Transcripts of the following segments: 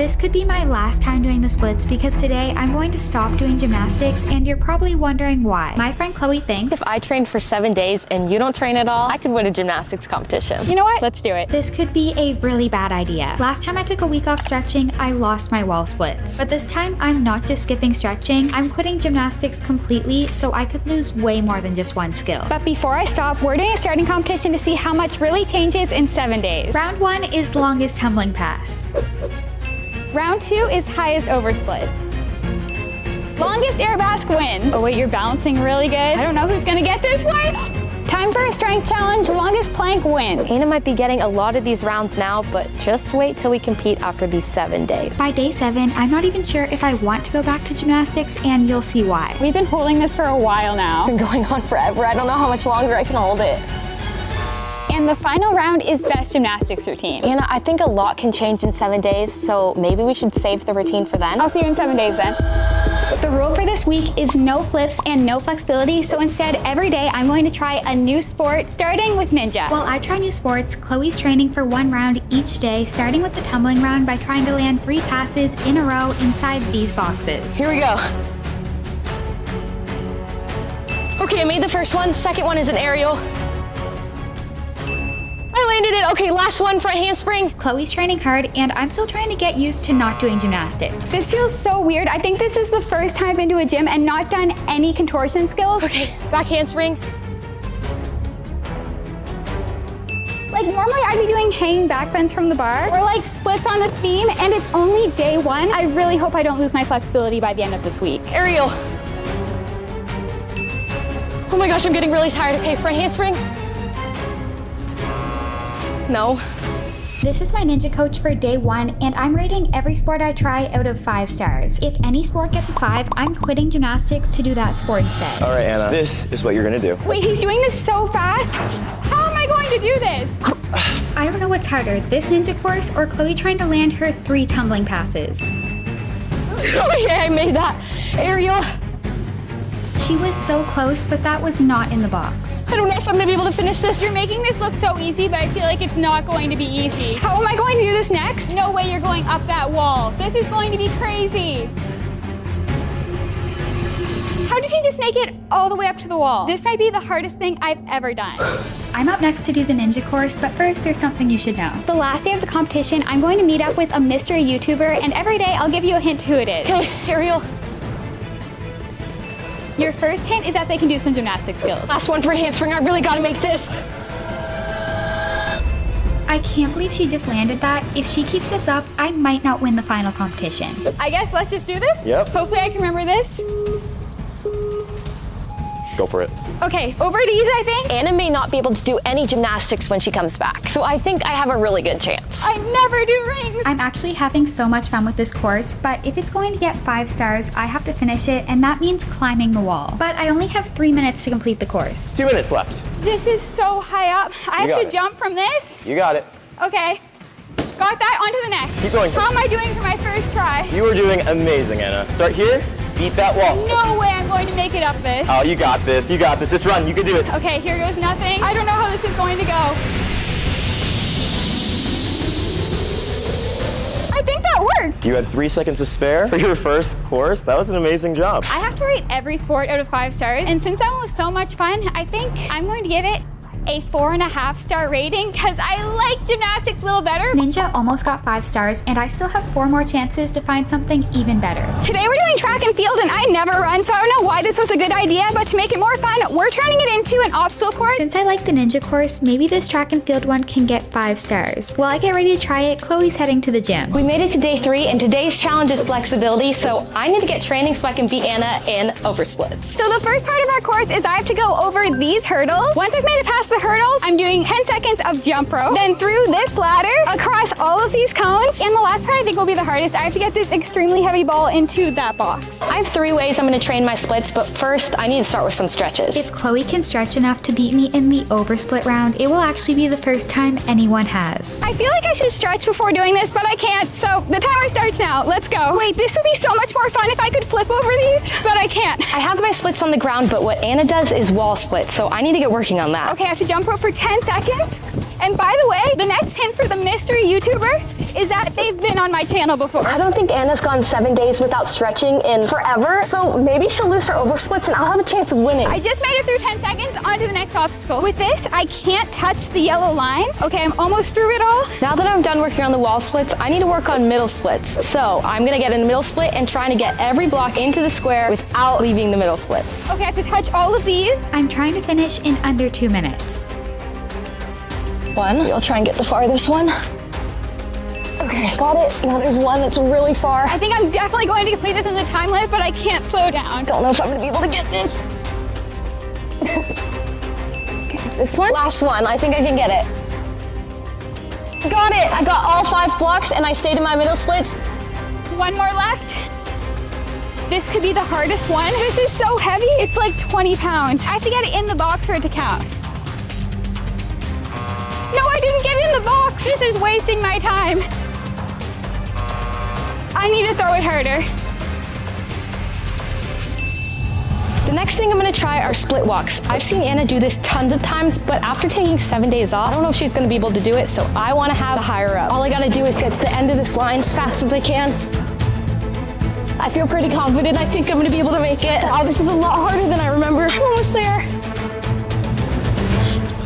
This could be my last time doing the splits because today I'm going to stop doing gymnastics, and you're probably wondering why. My friend Chloe thinks if I trained for 7 days and you don't train at all, I could win a gymnastics competition. You know what? Let's do it. this could be a really bad idea. Last time I took a week off stretching, I lost my wall splits. But this time I'm not just skipping stretching, I'm quitting gymnastics completely so I could lose way more than just one skill. But before I stop, we're doing a starting competition to see how much really changes in 7 days. Round 1 is longest tumbling pass. Round 2 is highest oversplit. Longest air basque wins. Oh wait, you're balancing really good. I don't know who's gonna get this one. Time for a strength challenge. Longest plank wins. Anna might be getting a lot of these rounds now, but just wait till we compete after these 7 days. By day 7, I'm not even sure if I want to go back to gymnastics, and you'll see why. We've been holding this for a while now. It's been going on forever. I don't know how much longer I can hold it. And the final round is best gymnastics routine. Anna, I think a lot can change in 7 days, so maybe we should save the routine for then. I'll see you in 7 days then. The rule for this week is no flips and no flexibility, so instead every day I'm going to try a new sport, starting with ninja. While I try new sports, Chloe's training for 1 round each day, starting with the tumbling round by trying to land 3 passes in a row inside these boxes. Here we go. Okay, I made the first one. Second one is an aerial. I landed it. Okay, last one, front handspring. Chloe's training hard, and I'm still trying to get used to not doing gymnastics. This feels so weird. I think this is the first time I've been to a gym and not done any contortion skills. Okay, back handspring. Like normally I'd be doing hanging back bends from the bar or like splits on this beam, and it's only day 1. I really hope I don't lose my flexibility by the end of this week. Aerial. Oh my gosh, I'm getting really tired. Okay, front handspring. No. This is my ninja coach for day 1, and I'm rating every sport I try out of 5 stars. If any sport gets a 5, I'm quitting gymnastics to do that sport instead. All right, Anna, this is what you're gonna do. Wait, he's doing this so fast? How am I going to do this? I don't know what's harder, this ninja course or Chloe trying to land her 3 tumbling passes. Oh yeah, I made that. Aerial. She was so close, but that was not in the box. I don't know if I'm gonna be able to finish this. You're making this look so easy, but I feel like it's not going to be easy. How am I going to do this next? No way you're going up that wall. This is going to be crazy. How did he just make it all the way up to the wall? This might be the hardest thing I've ever done. I'm up next to do the ninja course, but first there's something you should know. The last day of the competition, I'm going to meet up with a mystery YouTuber, and every day I'll give you a hint who it is. Okay, aerial. Your first hint is that they can do some gymnastic skills. Last one for handspring. I really gotta make this. I can't believe she just landed that. If she keeps this up, I might not win the final competition. I guess let's just do this? Yep. Hopefully I can remember this. Go for it. Okay, over these I think. Anna may not be able to do any gymnastics when she comes back, so I think I have a really good chance. I never do rings. I'm actually having so much fun with this course, but if it's going to get 5 stars, I have to finish it, and that means climbing the wall. But I only have 3 minutes to complete the course. 2 minutes left. This is so high up. I You have got to it. jump from this. You got it. Okay. Got that, on to the next. Keep going. How am I doing for my first try? You are doing amazing, Anna. Start here, beat that wall. No way I'm going to make it up this. Oh, you got this. You got this. Just run. You can do it. Okay, here goes nothing. I don't know how this is going to go. I think that worked. You had 3 seconds to spare for your first course. That was an amazing job. I have to rate every sport out of 5 stars, and since that one was so much fun, I think I'm going to give it a 4.5 star rating because I like gymnastics a little better. Ninja almost got 5 stars, and I still have 4 more chances to find something even better. Today we're doing track and field, and I never run, so I don't know why this was a good idea, but to make it more fun, we're turning it into an obstacle course. Since I like the ninja course, maybe this track and field one can get 5 stars. While I get ready to try it, Chloe's heading to the gym. We made it to day 3, and today's challenge is flexibility, so I need to get training so I can beat Anna in oversplits. So the first part of our course is I have to go over these hurdles. Once I've made it past the hurdles, I'm doing 10 seconds of jump rope, then through this ladder, across all of these cones, and the last part I think will be the hardest. I have to get this extremely heavy ball into that box. I have 3 ways I'm gonna train my splits, but first I need to start with some stretches. If Chloe can stretch enough to beat me in the oversplit round, it will actually be the first time anyone has. I feel like I should stretch before doing this, but I can't, so the timer starts now. Let's go. Wait, this would be so much more fun if I could flip over these, but I can't. I have my splits on the ground, but what Anna does is wall splits, so I need to get working on that. Okay, I have to jump rope for 10 seconds. And by the way, the next hint for the mystery YouTuber is that they've been on my channel before. I don't think Anna's gone 7 days without stretching in forever, so maybe she'll lose her over splits and I'll have a chance of winning. I just made it through 10 seconds, on to the next obstacle. With this, I can't touch the yellow lines. Okay, I'm almost through it all. Now that I'm done working on the wall splits, I need to work on middle splits. So I'm gonna get in the middle split and trying to get every block into the square without leaving the middle splits. Okay, I have to touch all of these. I'm trying to finish in under 2 minutes. One, I'll try and get the farthest one. Okay, got it. Now there's one that's really far. I think I'm definitely going to complete this in the time limit, but I can't slow down. Don't know if I'm gonna be able to get this. Okay, this one. Last one, I think I can get it. Got it! I got all 5 blocks and I stayed in my middle splits. One more left. This could be the hardest one. This is so heavy, it's like 20 pounds. I have to get it in the box for it to count. No, I didn't get in the box. This is wasting my time. I need to throw it harder. The next thing I'm gonna try are split walks. I've seen Anna do this tons of times, but after taking 7 days off, I don't know if she's gonna be able to do it, so I wanna have the higher up. All I gotta do is get to the end of this line as fast as I can. I feel pretty confident. I think I'm gonna be able to make it. Oh, this is a lot harder than I remember. I'm almost there.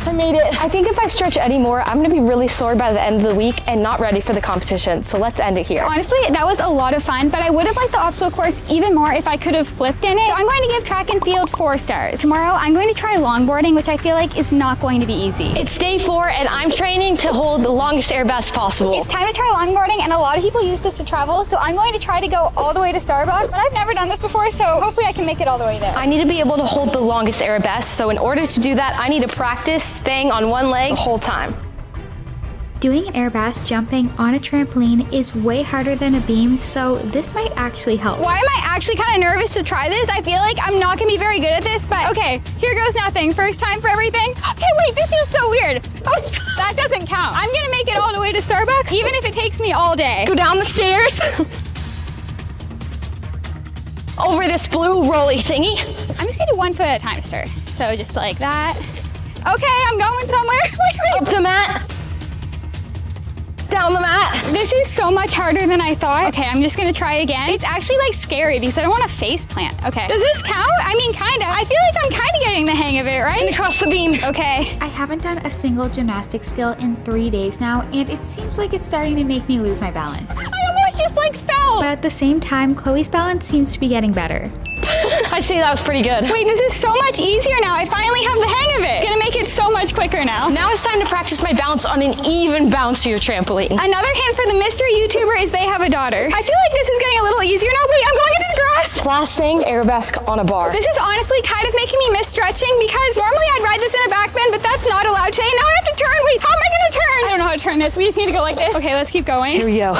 I made it. I think if I stretch any more, I'm gonna be really sore by the end of the week and not ready for the competition. So let's end it here. Honestly, that was a lot of fun, but I would have liked the obstacle course even more if I could have flipped in it. So I'm going to give track and field 4 stars. Tomorrow, I'm going to try longboarding, which I feel like is not going to be easy. It's day 4 and I'm training to hold the longest air best possible. It's time to try longboarding, and a lot of people use this to travel, so I'm going to try to go all the way to Starbucks. But I've never done this before, so hopefully I can make it all the way there. I need to be able to hold the longest air best, so in order to do that, I need to practice staying on one leg the whole time. Doing an air bass jumping on a trampoline is way harder than a beam, so this might actually help. Why am I actually kind of nervous to try this? I feel like I'm not gonna be very good at this, but okay, here goes nothing. First time for everything. Okay, wait, this feels so weird. Oh, that doesn't count. I'm gonna make it all the way to Starbucks, even if it takes me all day. Go down the stairs. Over this blue rolly thingy. I'm just gonna do 1 foot at a time, sir. So just like that. Okay, I'm going somewhere. Wait. Up the mat. Down the mat. This is so much harder than I thought. Okay, I'm just gonna try again. It's actually like scary because I don't want to face plant. Okay, does this count? I mean, kinda. I feel like I'm kinda getting the hang of it, right? And across the beam. Okay. I haven't done a single gymnastics skill in 3 days now, and it seems like it's starting to make me lose my balance. I almost just like fell. But at the same time, Chloe's balance seems to be getting better. I'd say that was pretty good. Wait, this is so much easier now. I finally have the hang of it. Gonna make it so much quicker now. Now it's time to practice my bounce on an even bouncier trampoline. Another hint for the mystery YouTuber is they have a daughter. I feel like this is getting a little easier now. Wait, I'm going into the grass. Last thing, arabesque on a bar. This is honestly kind of making me miss stretching because normally I'd ride this in a back bend, but that's not allowed today. Now I have to turn. Wait, how am I gonna turn? I don't know how to turn this. We just need to go like this. Okay, let's keep going. Here we go.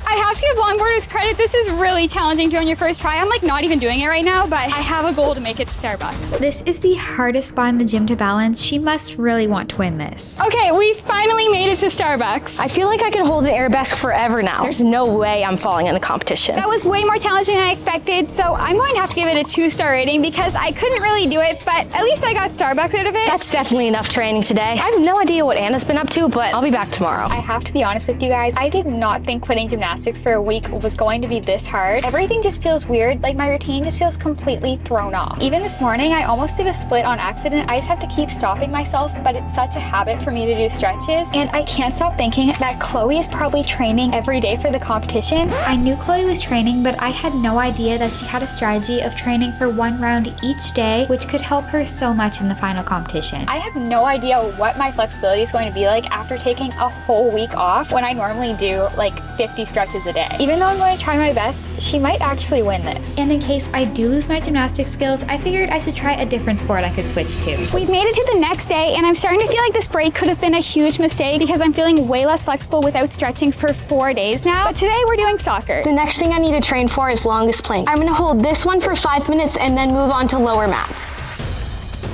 I have to give longboarders credit. This is really challenging to do on your first try. I'm like not even doing it right now, but I have a goal to make it to Starbucks. This is the hardest spot in the gym to balance. She must really want to win this. Okay, we finally made it to Starbucks. I feel like I can hold an arabesque forever now. There's no way I'm falling in the competition. That was way more challenging than I expected, so I'm going to have to give it a 2-star rating because I couldn't really do it, but at least I got Starbucks out of it. That's definitely enough training today. I have no idea what Anna's been up to, but I'll be back tomorrow. I have to be honest with you guys. I did not think quitting gymnastics for a week was going to be this hard. Everything just feels weird. Like my routine just feels completely thrown off. Even this morning, I almost did a split on accident. I just have to keep stopping myself, but it's such a habit for me to do stretches. And I can't stop thinking that Chloe is probably training every day for the competition. I knew Chloe was training, but I had no idea that she had a strategy of training for 1 round each day, which could help her so much in the final competition. I have no idea what my flexibility is going to be like after taking a whole week off when I normally do like 50 stretches a day. Even though I'm going to try my best, she might actually win this. And in case I do lose my gymnastics skills, I figured I should try a different sport I could switch to. We've made it to the next day, and I'm starting to feel like this break could have been a huge mistake because I'm feeling way less flexible without stretching for 4 days now. But today we're doing soccer. The next thing I need to train for is longest plank. I'm gonna hold this one for 5 minutes and then move on to lower mats.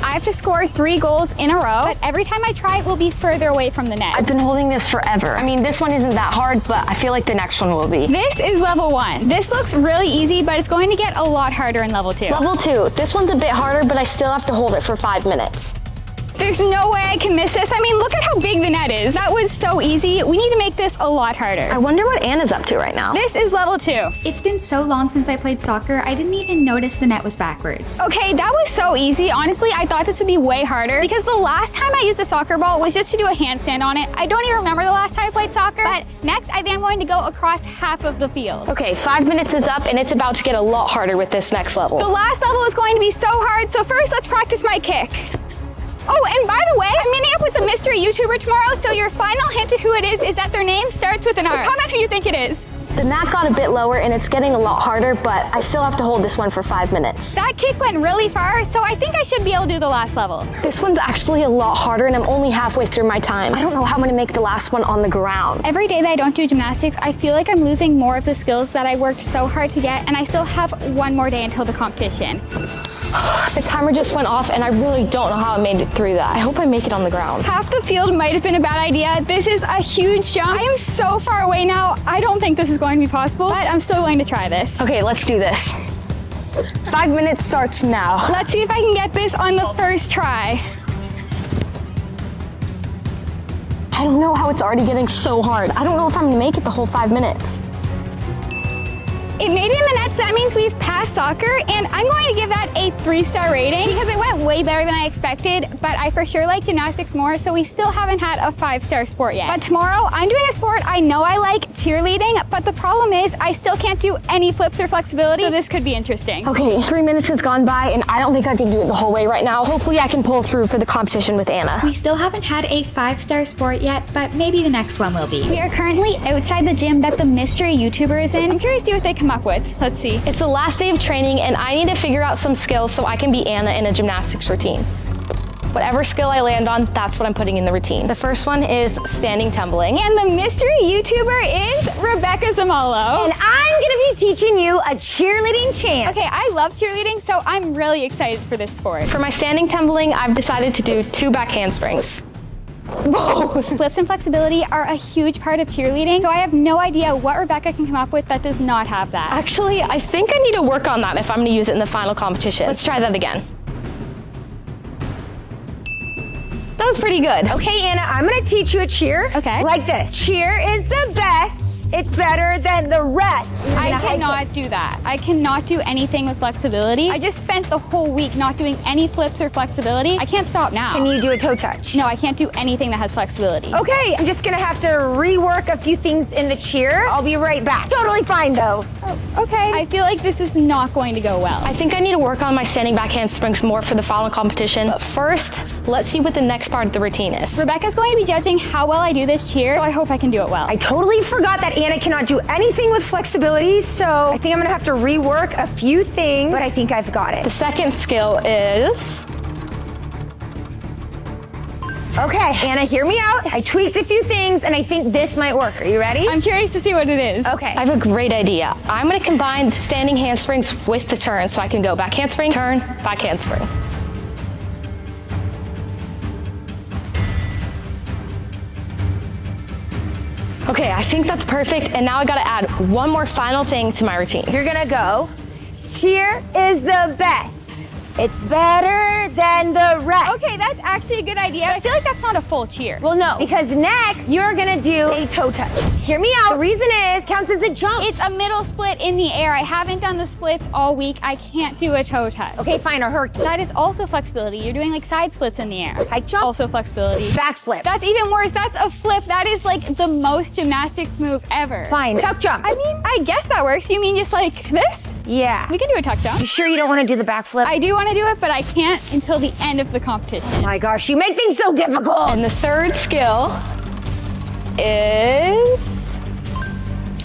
I have to score 3 goals in a row, but every time I try, it will be further away from the net. I've been holding this forever. I mean, this one isn't that hard, but I feel like the next one will be. This is level 1. This looks really easy, but it's going to get a lot harder in level 2. Level 2. This one's a bit harder, but I still have to hold it for 5 minutes. There's no way I can miss this. I mean, look at how big the net is. That was so easy. We need to make this a lot harder. I wonder what Anna's up to right now. This is level 2. It's been so long since I played soccer, I didn't even notice the net was backwards. Okay, that was so easy. Honestly, I thought this would be way harder because the last time I used a soccer ball was just to do a handstand on it. I don't even remember the last time I played soccer, but next I think I'm going to go across half of the field. Okay, 5 minutes is up and it's about to get a lot harder with this next level. The last level is going to be so hard, so first let's practice my kick. Oh, and by the way, I'm meeting up with the mystery YouTuber tomorrow, so your final hint to who it is that their name starts with an R. Comment who you think it is. The mat got a bit lower and it's getting a lot harder, but I still have to hold this one for 5 minutes. That kick went really far, so I think I should be able to do the last level. This one's actually a lot harder and I'm only halfway through my time. I don't know how I'm gonna make the last one on the ground. Every day that I don't do gymnastics, I feel like I'm losing more of the skills that I worked so hard to get, and I still have one more day until the competition. The timer just went off and I really don't know how I made it through that. I hope I make it on the ground. Half the field might have been a bad idea. This is a huge jump. I am so far away now. I don't think this is going to be possible, but I'm still going to try this. Okay, let's do this. 5 minutes starts now. Let's see if I can get this on the first try. I don't know how it's already getting so hard. I don't know if I'm gonna make it the whole 5 minutes. It made it in the net, so that means we've passed soccer, and I'm going to give that a 3-star rating because it went way better than I expected, but I for sure like gymnastics more, so we still haven't had a 5-star sport yet. But tomorrow, I'm doing a sport I know I like, cheerleading, but the problem is I still can't do any flips or flexibility, so this could be interesting. Okay, 3 minutes has gone by and I don't think I can do it the whole way right now. Hopefully I can pull through for the competition with Anna. We still haven't had a 5-star sport yet, but maybe the next one will be. We are currently outside the gym that the mystery YouTuber is in. I'm curious to see what they come up with. Let's see. It's the last day of training and I need to figure out some skills so I can beat Anna in a gymnastics routine. Whatever skill I land on, that's what I'm putting in the routine. The first one is standing tumbling. And the mystery YouTuber is Rebecca Zamalo. And I'm gonna be teaching you a cheerleading chant. Okay, I love cheerleading, so I'm really excited for this sport. For my standing tumbling, I've decided to do 2 back handsprings. Flips and flexibility are a huge part of cheerleading, so I have no idea what Rebecca can come up with that does not have that. Actually, I think I need to work on that if I'm gonna use it in the final competition. Let's try that again. That was pretty good. Okay, Anna, I'm gonna teach you a cheer. Okay. Like this. Cheer is the best. It's better than the rest. I cannot do that. I cannot do anything with flexibility. I just spent the whole week not doing any flips or flexibility. I can't stop now. Can you do a toe touch? No, I can't do anything that has flexibility. Okay, I'm just gonna have to rework a few things in the cheer. I'll be right back. Totally fine though. Oh, okay. I feel like this is not going to go well. I think I need to work on my standing back handsprings more for the final competition. But first, let's see what the next part of the routine is. Rebecca's going to be judging how well I do this cheer, so I hope I can do it well. I totally forgot that Anna cannot do anything with flexibility, so I think I'm gonna have to rework a few things, but I think I've got it. The second skill is... Okay, Anna, hear me out. I tweaked a few things and I think this might work. Are you ready? I'm curious to see what it is. Okay. I have a great idea. I'm gonna combine the standing handsprings with the turn so I can go back handspring, turn, back handspring. Okay, I think that's perfect, and now I gotta add one more final thing to my routine. You're gonna go, cheer is the best. It's better than the rest. Okay, that's actually a good idea. But I feel like that's not a full cheer. Well, no, because next you're gonna do a toe touch. Hear me out. The reason is, counts as a jump. It's a middle split in the air. I haven't done the splits all week. I can't do a toe touch. Okay, fine, a herky. That is also flexibility. You're doing like side splits in the air. Hike jump. Also flexibility. Backflip. That's even worse. That's a flip. That is like the most gymnastics move ever. Fine, tuck jump. I mean, I guess that works. You mean just like this? Yeah. We can do a tuck jump. You sure you don't wanna do the backflip? I do want to do it, but I can't until the end of the competition. Oh my gosh, you make things so difficult. And the third skill is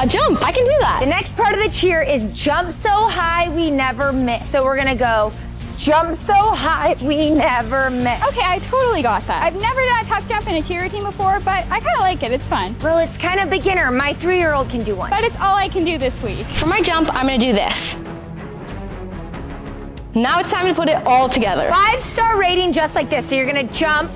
a jump. I can do that. The next part of the cheer is jump so high we never miss. So we're gonna go jump so high we never miss. Okay, I totally got that. I've never done a tuck jump in a cheer routine before, but I kind of like it. It's fun. Well, it's kind of beginner. My 3-year-old can do one. But it's all I can do this week. For my jump, I'm gonna do this. Now it's time to put it all together. 5-star rating just like this. So you're gonna jump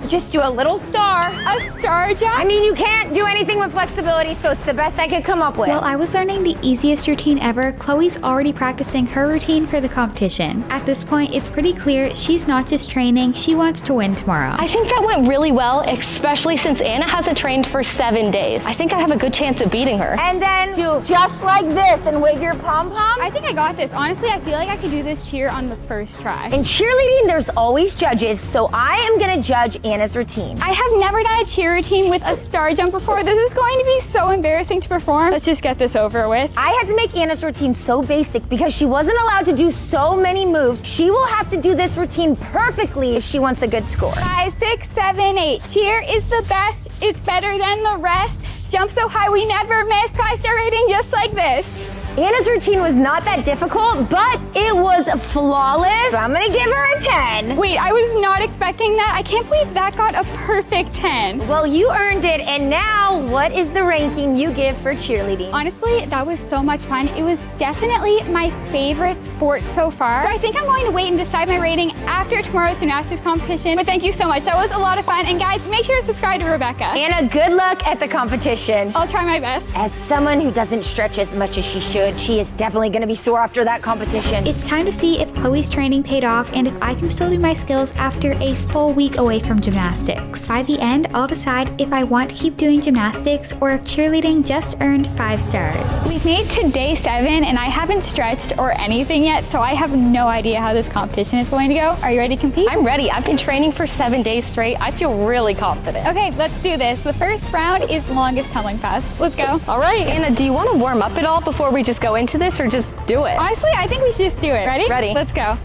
just do a little star. A star jump? I mean, you can't do anything with flexibility, so it's the best I could come up with. While I was learning the easiest routine ever, Chloe's already practicing her routine for the competition. At this point, it's pretty clear she's not just training, she wants to win tomorrow. I think that went really well, especially since Anna hasn't trained for 7 days. I think I have a good chance of beating her. And then do just like this and wave your pom-pom. I think I got this. Honestly, I feel like I could do this cheer on the first try. In cheerleading, there's always judges, so I am gonna judge Anna's routine. I have never done a cheer routine with a star jump before. This is going to be so embarrassing to perform. Let's just get this over with. I had to make Anna's routine so basic because she wasn't allowed to do so many moves. She will have to do this routine perfectly if she wants a good score. 5, 6, 7, 8. Cheer is the best. It's better than the rest. Jump so high we never miss. 5-star rating just like this. Anna's routine was not that difficult, but it was flawless. So I'm gonna give her a 10. Wait, I was not expecting that. I can't believe that got a perfect 10. Well, you earned it, and now what is the ranking you give for cheerleading? Honestly, that was so much fun. It was definitely my favorite sport so far. So I think I'm going to wait and decide my rating after tomorrow's gymnastics competition. But thank you so much. That was a lot of fun. And guys, make sure to subscribe to Rebecca. Anna, good luck at the competition. I'll try my best. As someone who doesn't stretch as much as she should, she is definitely gonna be sore after that competition. It's time to see if Chloe's training paid off and if I can still do my skills after a full week away from gymnastics. By the end, I'll decide if I want to keep doing gymnastics or if cheerleading just earned 5 stars. We've made to day 7 and I haven't stretched or anything yet, so I have no idea how this competition is going to go. Are you ready to compete? I'm ready. I've been training for 7 days straight. I feel really confident. Okay, let's do this. The first round is longest tumbling pass. Let's go. All right, Anna, do you want to warm up at all before we just go into this, or just do it? Honestly, I think we should just do it. Ready? Ready. Let's go.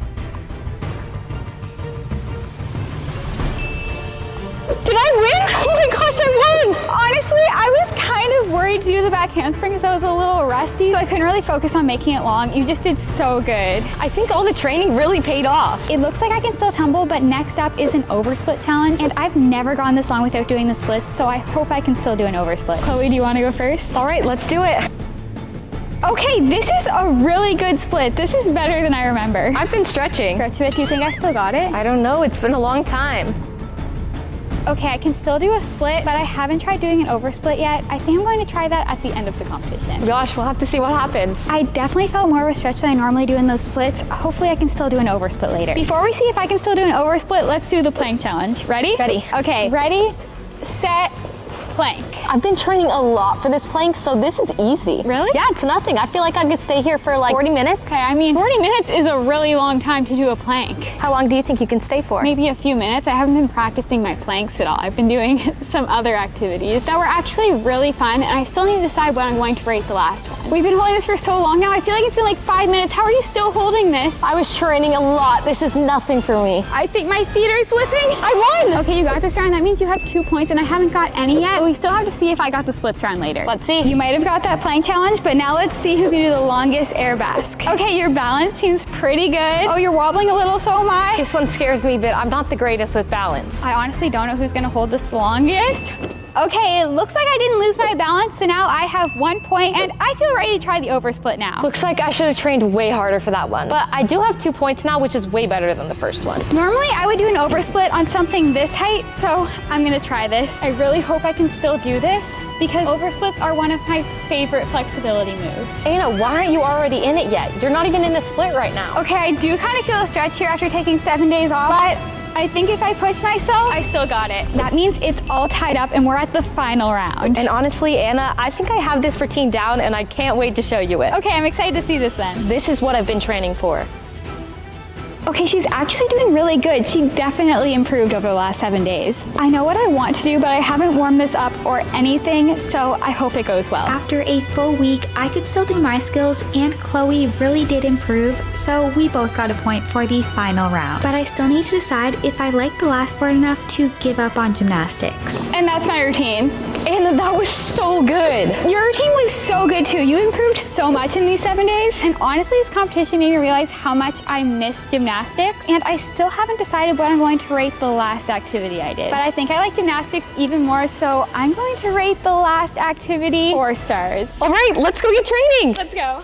Did I win? Oh my gosh, I won! Honestly, I was kind of worried to do the back handspring because I was a little rusty, so I couldn't really focus on making it long. You just did so good. I think all the training really paid off. It looks like I can still tumble, but next up is an oversplit challenge, and I've never gone this long without doing the splits, so I hope I can still do an oversplit. Chloe, do you want to go first? All right, let's do it. Okay, this is a really good split. This is better than I remember. I've been stretching. Stretch a bit. Do you think I still got it? I don't know, it's been a long time. Okay, I can still do a split, but I haven't tried doing an oversplit yet. I think I'm going to try that at the end of the competition. Gosh, we'll have to see what happens. I definitely felt more of a stretch than I normally do in those splits. Hopefully I can still do an oversplit later. Before we see if I can still do an oversplit, let's do the plank challenge. Ready? Ready. Okay, ready, set, plank. I've been training a lot for this plank, so this is easy. Really? Yeah, it's nothing. I feel like I could stay here for like 40 minutes. Okay, I mean, 40 minutes is a really long time to do a plank. How long do you think you can stay for? Maybe a few minutes. I haven't been practicing my planks at all. I've been doing some other activities that were actually really fun, and I still need to decide when I'm going to rate the last one. We've been holding this for so long now. I feel like it's been like 5 minutes. How are you still holding this? I was training a lot. This is nothing for me. I think my feet are slipping. I won! Okay, you got this round. That means you have 2 points, and I haven't got any yet. But we still have to see if I got the splits round later. Let's see. You might have got that plank challenge, but now let's see who can do the longest air basque. Okay, your balance seems pretty good. Oh, you're wobbling a little, so am I. This one scares me, but I'm not the greatest with balance. I honestly don't know who's gonna hold this longest. Okay, it looks like I didn't lose my balance, so now I have 1 point, and I feel ready to try the oversplit now. Looks like I should have trained way harder for that one. But I do have 2 points now, which is way better than the first one. Normally, I would do an oversplit on something this height, so I'm gonna try this. I really hope I can still do this, because oversplits are one of my favorite flexibility moves. Anna, why aren't you already in it yet? You're not even in the split right now. Okay, I do kind of feel a stretch here after taking 7 days off, but I think if I push myself, I still got it. That means it's all tied up and we're at the final round. And honestly, Anna, I think I have this routine down and I can't wait to show you it. Okay, I'm excited to see this then. This is what I've been training for. Okay, she's actually doing really good. She definitely improved over the last 7 days. I know what I want to do, but I haven't warmed this up or anything, so I hope it goes well. After a full week, I could still do my skills, and Chloe really did improve, so we both got a point for the final round. But I still need to decide if I like the last sport enough to give up on gymnastics. And that's my routine. Anna, that was so good. Your routine was so good too. You improved so much in these 7 days. And honestly, this competition made me realize how much I miss gymnastics. And I still haven't decided what I'm going to rate the last activity I did. But I think I like gymnastics even more, so I'm going to rate the last activity 4 stars. All right, let's go get training. Let's go.